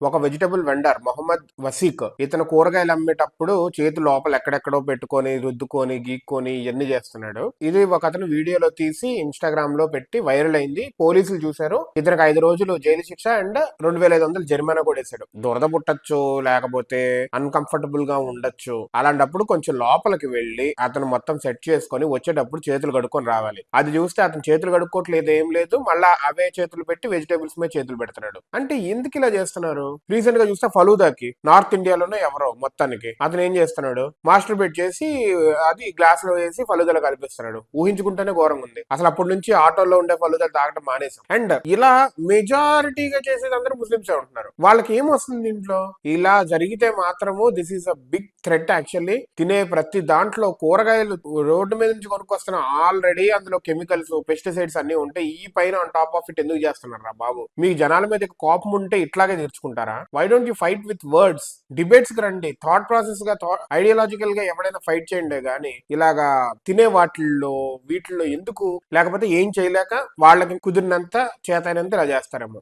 ఒక vegetable vendor Mohammed వసీక్ ఇతను కూరగాయలు అమ్మేటప్పుడు చేతి లోపల ఎక్కడెక్కడో పెట్టుకొని రుద్దుకొని గీక్కొని ఇవన్నీ చేస్తున్నాడు. ఇది ఒక అతను వీడియోలో తీసి ఇన్స్టాగ్రామ్ లో పెట్టి వైరల్ అయింది. పోలీసులు చూశారు. ఇతనికి 5 రోజులు జైలు శిక్ష అండ్ 2500 జరిమానా కూడా వేశాడు. దురద పుట్టచ్చు, లేకపోతే అన్కంఫర్టబుల్ గా ఉండొచ్చు. అలాంటప్పుడు కొంచెం లోపలికి వెళ్ళి అతను మొత్తం సెట్ చేసుకొని వచ్చేటప్పుడు చేతులు కడుక్కొని రావాలి. అది చూస్తే అతను చేతులు కడుక్కోవట్లేదు, ఏం లేదు, మళ్ళా అవే చేతులు పెట్టి వెజిటేబుల్స్ మీద చేతులు పెడుతున్నాడు. అంటే ఎందుకు ఇలా చేస్తున్నారు? రీసెంట్ గా చూస్తే ఫలూదాకి నార్త్ ఇండియాలోనే ఎవరో మొత్తానికి అతను ఏం చేస్తున్నాడు, మాస్టర్ బెడ్ చేసి అది గ్లాస్ లో వేసి ఫలూదాలో కల్పిస్తున్నాడు. ఊహించుకుంటేనే ఘోరంగా ఉంది. అసలు అప్పటి నుంచి ఆటోలో ఉండే ఫలూదాలు తాగడం మానేసాం. అండ్ ఇలా మెజారిటీగా చేసేది అందరూ ముస్లింసే ఉంటున్నారు. వాళ్ళకి ఏం వస్తుంది దీంట్లో? ఇలా జరిగితే మాత్రము this is a big threat. Actually తినే ప్రతి దాంట్లో కూరగాయలు రోడ్డు మీద నుంచి కొనుక్కొస్తున్న ఆల్రెడీ అందులో కెమికల్స్, పెస్టిసైడ్స్ అన్ని ఉంటాయి. ఈ పైన ఆన్ టాప్ ఆఫ్ ఇట్ ఎందుకు చేస్తున్నారు రా బాబు? మీ జనాల మీద కోపం ఉంటే ఇట్లాగే తీర్చుకుంటారా? Why don't you fight with words? Debates కి రండి. థాట్ ప్రాసెస్ గా, ఐడియాలజికల్ గా ఎవడైనా ఫైట్ చేయండి. గానీ ఇలాగా తినే వాటిల్లో వీటిల్లో ఎందుకు? లేకపోతే ఏం చేయలేక వాళ్ళకి కుదిరినంత చేతైనంత ఇలా చేస్తారేమో.